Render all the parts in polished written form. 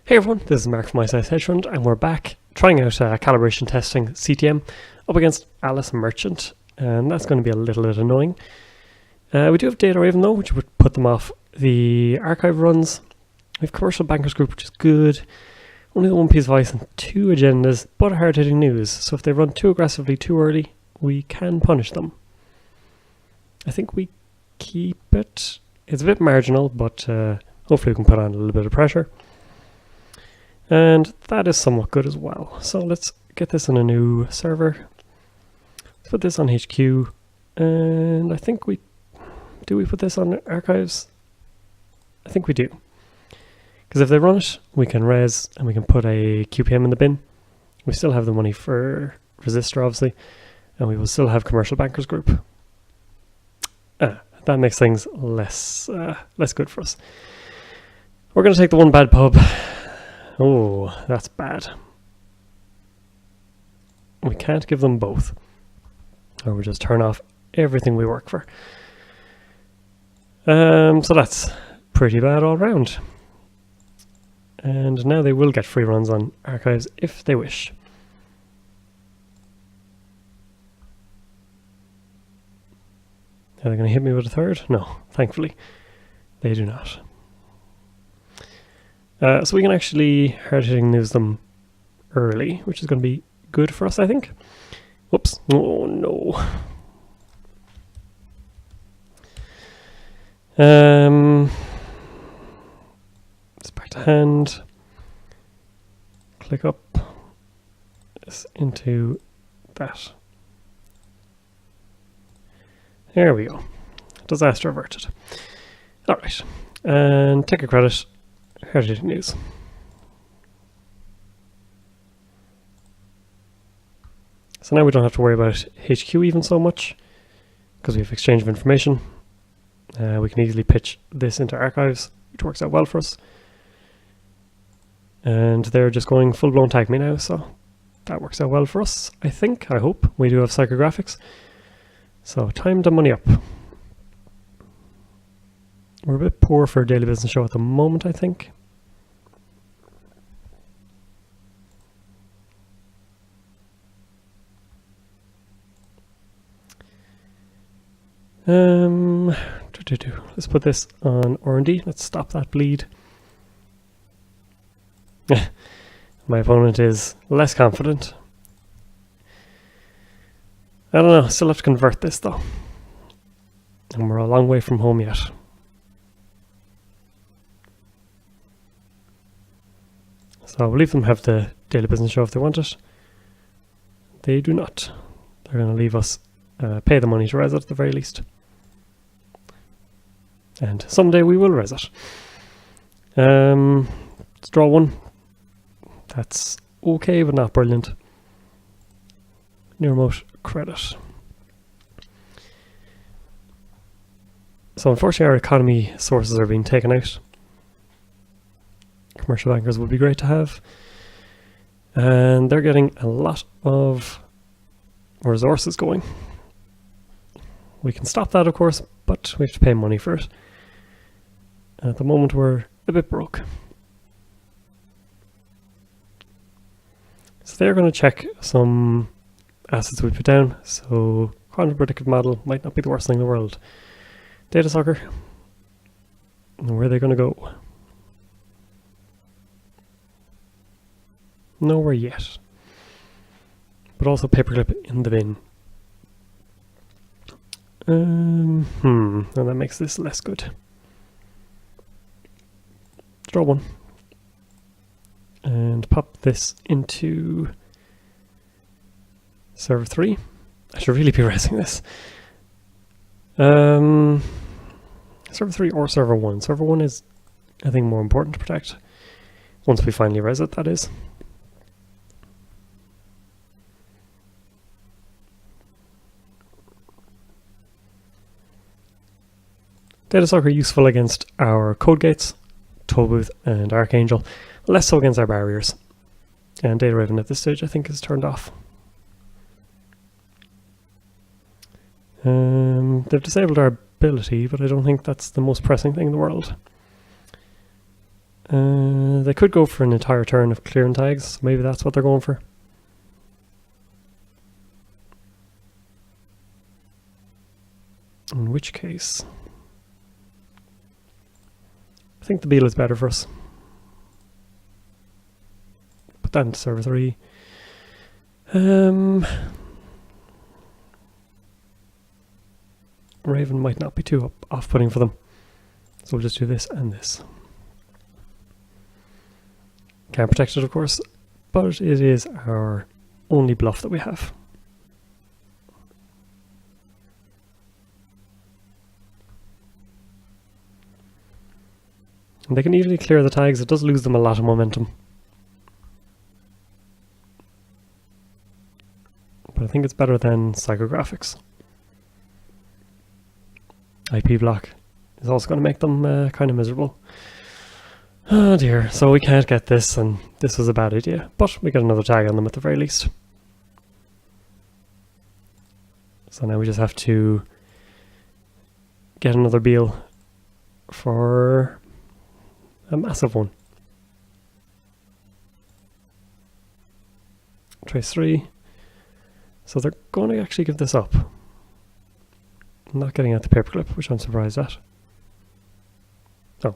Hey everyone, this is Mark from My Size Hedge Fund, and we're back trying out calibration testing CtM up against Alice Merchant, and that's going to be a little bit annoying. We do have Data Raven though, which would put them off the archive runs. We have Commercial Bankers Group, which is good. Only the one piece of ice and two agendas, but hard-hitting news. So if they run too aggressively too early, we can punish them. I think we keep it. It's a bit marginal, but hopefully we can put on a little bit of pressure. And that is somewhat good as well. So let's get this on a new server. Let's put this on HQ. And I think we put this on archives? I think we do. Because if they run it, we can res and we can put a QPM in the bin. We still have the money for Resistor, obviously. And we will still have Commercial Bankers Group. That makes things less good for us. We're going to take the one bad pub. Oh, that's bad. We can't give them both. Or we'll just turn off everything we work for. So that's pretty bad all round. And now they will get free runs on archives if they wish. Are they going to hit me with a third? No, thankfully. They do not. So we can actually hard-hitting news them early, which is going to be good for us, I think. Whoops. Oh, no. It's back to hand. Click up this into that. There we go. Disaster averted. Alright. And take a credit. Hard-hitting news. So now we don't have to worry about HQ even so much, because we have exchange of information. We can easily pitch this into archives, which works out well for us. And they're just going full-blown tag me now, so that works out well for us, I think, I hope. We do have psychographics. So time to money up. We're a bit poor for a daily business show at the moment, I think. Let's put this on R&D. Let's stop that bleed. My opponent is less confident. I don't know, still have to convert this though. And we're a long way from home yet. So we'll leave them have the daily business show if they want it. They do not. They're going to leave us pay the money to res it at the very least. And someday we will res it. Let's draw one. That's okay, but not brilliant. New remote credit. So unfortunately our economy sources are being taken out. Commercial bankers would be great to have. And they're getting a lot of resources going. We can stop that, of course, but we have to pay money for it. And at the moment we're a bit broke. So they're going to check some assets we put down. So quantum predictive model might not be the worst thing in the world. Data soccer. And where are they going to go? Nowhere yet. But also paperclip in the bin. And that makes this less good. Draw one. And pop this into server 3. I should really be resing this. Server 3 or server 1. Server 1 is, I think, more important to protect. Once we finally res it, that is. Data soccer useful against our code gates, toll booth and archangel, less so against our barriers. And Data Raven at this stage I think is turned off. They've disabled our ability, but I don't think that's the most pressing thing in the world. They could go for an entire turn of clearing tags. Maybe that's what they're going for. In which case, I think the beetle is better for us. Put that into server 3. Raven might not be too off-putting for them. So we'll just do this and this. Can't protect it, of course, but it is our only bluff that we have. And they can easily clear the tags. It does lose them a lot of momentum. But I think it's better than psychographics. IP block is also going to make them kind of miserable. Oh dear, so we can't get this, and this was a bad idea. But we get another tag on them at the very least. So now we just have to get another beal for a massive one. Trace 3. So they're going to actually give this up. I'm not getting out the paperclip, which I'm surprised at. Oh.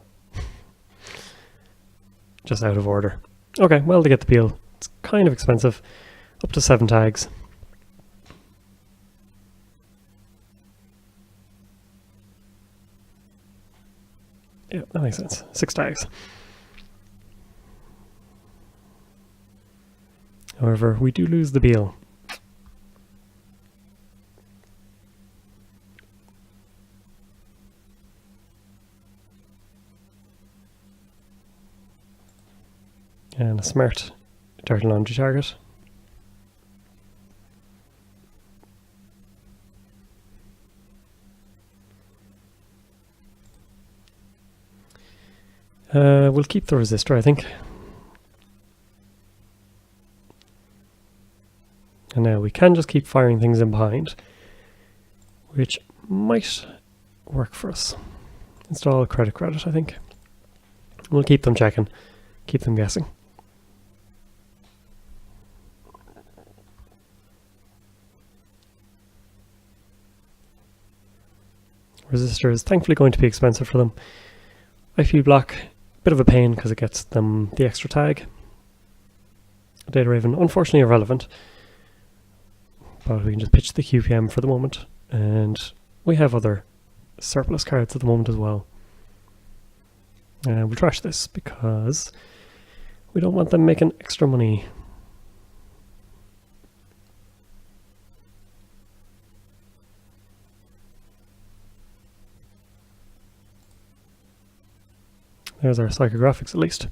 Just out of order. Okay, well, they get the beal. It's kind of expensive. Up to 7 tags. Yeah, that makes sense. 6 tags. However, we do lose the beal. And a smart turtle laundry target. We'll keep the resistor, I think. And now we can just keep firing things in behind, which might work for us. Install credit, I think. We'll keep them checking, keep them guessing. Resistor is thankfully going to be expensive for them. IP block, bit of a pain because it gets them the extra tag. Data Raven, unfortunately irrelevant. But we can just pitch the CtM for the moment. And we have other surplus cards at the moment as well. And we'll trash this because we don't want them making extra money. There's our psychographics at least.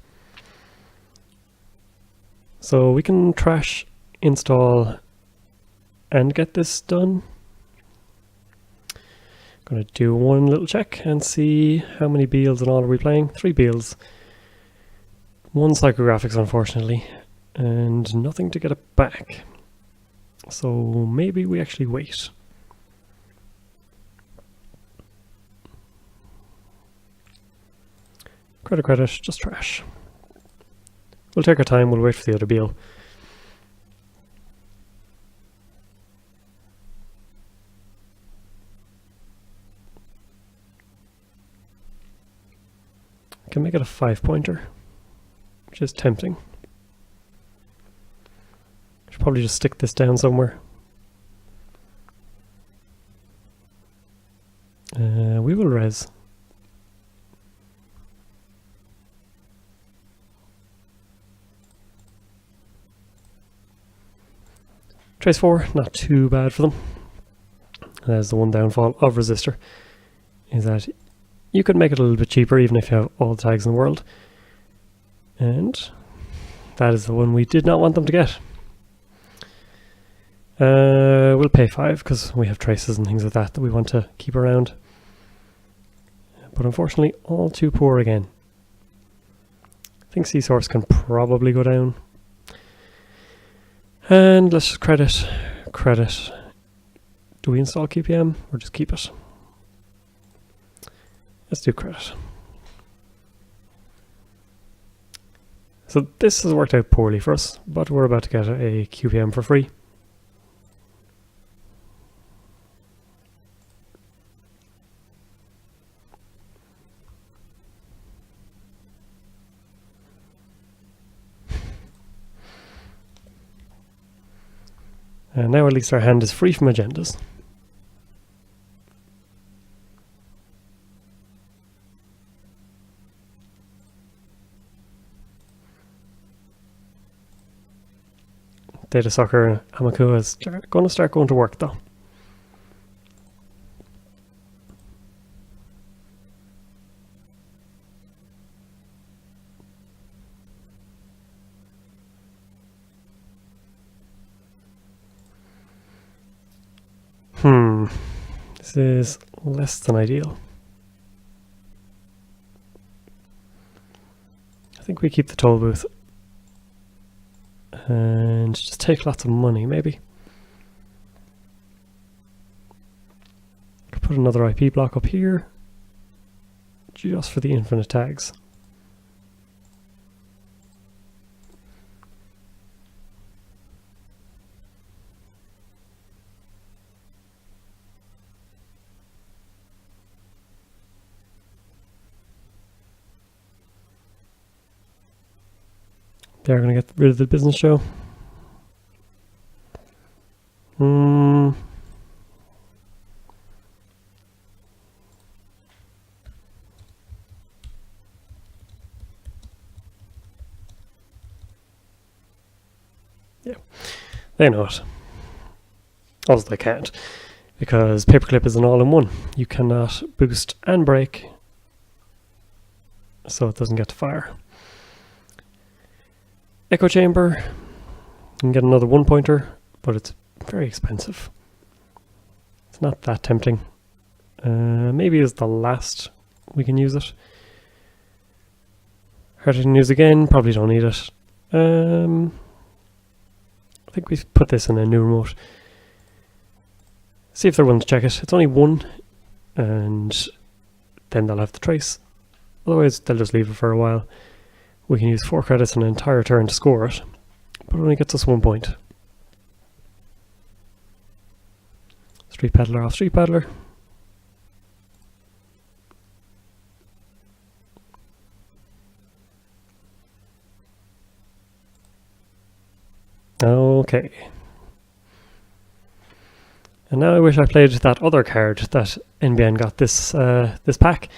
So we can trash, install, and get this done. Gonna do one little check and see how many beals in all are we playing. 3 beals. 1 psychographics, unfortunately, and nothing to get it back. So maybe we actually wait. Credit, just trash. We'll take our time, we'll wait for the other beal. I can make it a 5-pointer, which is tempting. Should probably just stick this down somewhere. We will res. Trace 4, not too bad for them. There's the one downfall of resistor, is that you could make it a little bit cheaper even if you have all the tags in the world. And that is the one we did not want them to get. We'll pay 5 because we have traces and things like that we want to keep around. But unfortunately, all too poor again. I think C-Source can probably go down. And let's just credit. Do we install CtM or just keep it? Let's do credit. So this has worked out poorly for us, but we're about to get a QPM for free. And now at least our hand is free from agendas. Data Soccer Aumakua is going to start going to work though. This is less than ideal. I think we keep the toll booth and just take lots of money, maybe. Could put another IP block up here just for the infinite tags. They're going to get rid of the business show. Yeah, they know it. Also, they can't, because paperclip is an all-in-one. You cannot boost and break, so it doesn't get to fire. Echo chamber, you can get another 1-pointer, but it's very expensive. It's not that tempting. Maybe it's the last we can use it. Hydrogen use again, probably don't need it. I think we've put this in a new remote. See if they're willing to check it. It's only 1, and then they'll have the trace. Otherwise, they'll just leave it for a while. We can use 4 credits an entire turn to score it, but it only gets us 1 point. Street Peddler off Street Peddler. Okay. And now I wish I played that other card that NBN got this this pack,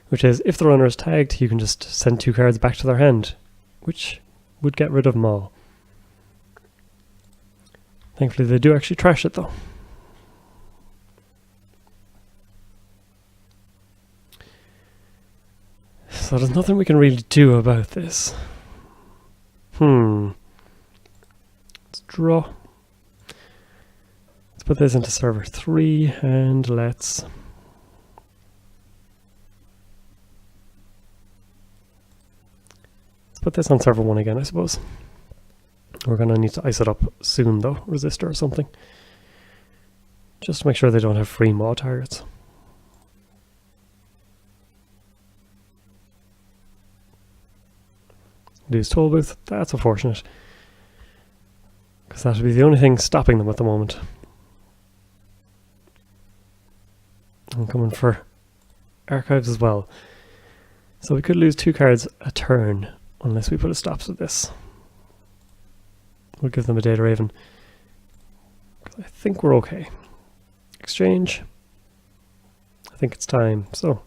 which is if the runner is tagged, you can just send 2 cards back to their hand, which would get rid of them all. Thankfully they do actually trash it though. So there's nothing we can really do about this. Let's draw. Let's put this into server 3 and let's put this on server 1 again, I suppose. We're going to need to ice it up soon though, resistor or something. Just to make sure they don't have free mod targets. Lose toll booth, that's unfortunate. Because that would be the only thing stopping them at the moment. I'm coming for archives as well. So we could lose 2 cards a turn unless we put a stops with this. We'll give them a data raven. I think we're okay. Exchange. I think it's time. So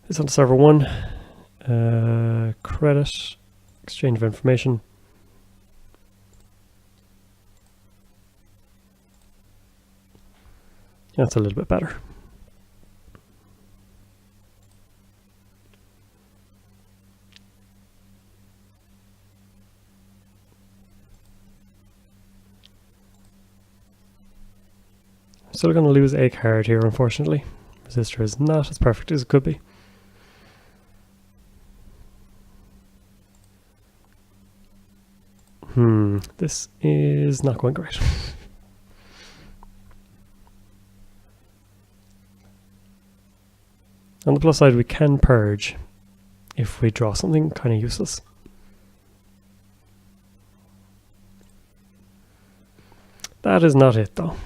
this on server 1. Credit. Exchange of information. That's a little bit better. Still going to lose a card here, unfortunately. Resistor is not as perfect as it could be. This is not going great. On the plus side, we can purge if we draw something kind of useless. That is not it though.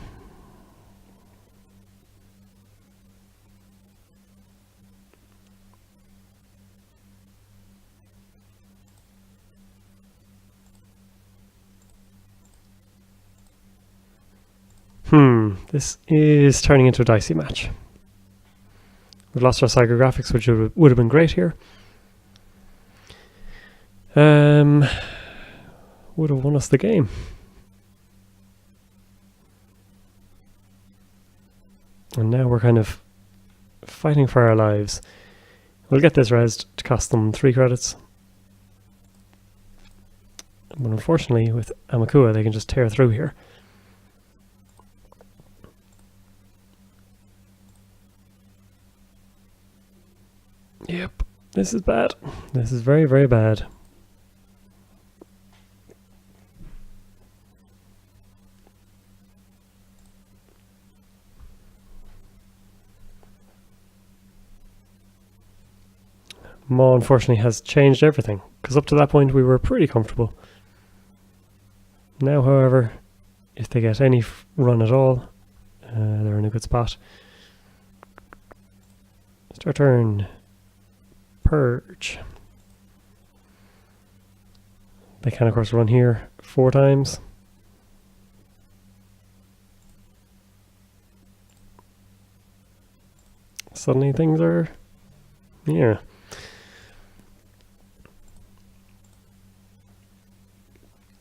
This is turning into a dicey match. We've lost our psychographics, which would have been great here. Would have won us the game. And now we're kind of fighting for our lives. We'll get this resed to cost them 3 credits. But unfortunately, with Aumakua, they can just tear through here. Yep, this is bad. This is very, very bad. Maw unfortunately has changed everything, because up to that point we were pretty comfortable. Now, however, if they get any run at all, they're in a good spot. Start turn. Purge. They can of course run here 4 times. Suddenly things are, yeah.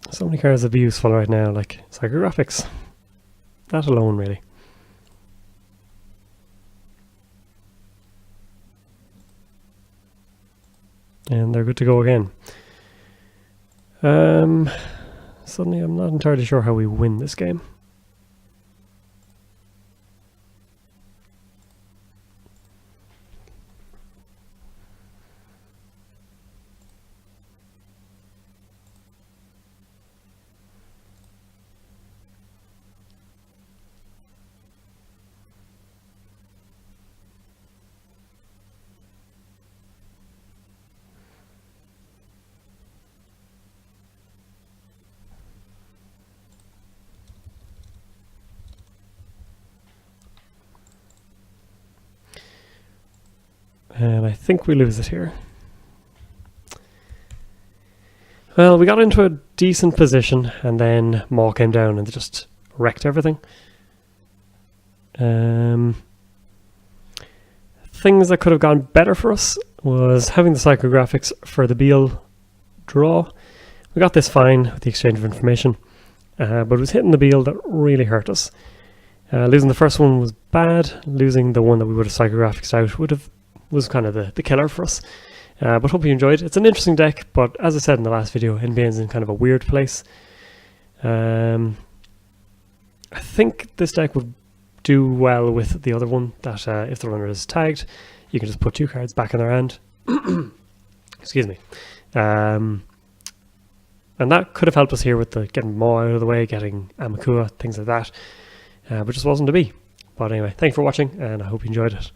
So many cards would be useful right now, like psychographics. That alone, really. And they're good to go again. Suddenly I'm not entirely sure how we win this game. And I think we lose it here. Well, we got into a decent position and then Maw came down and they just wrecked everything. Things that could have gone better for us was having the psychographics for the Beal draw. We got this fine with the exchange of information, but it was hitting the Beal that really hurt us. Losing the first one was bad. Losing the one that we would have psychographics out was kind of the killer for us. But hope you enjoyed. It's an interesting deck, but as I said in the last video, NBN's in kind of a weird place. I think this deck would do well with the other one, that if the runner is tagged, you can just put 2 cards back in their hand. Excuse me. And that could have helped us here with the getting Maw out of the way, getting Aumakua, things like that. But just wasn't to be. But anyway, thanks for watching, and I hope you enjoyed it.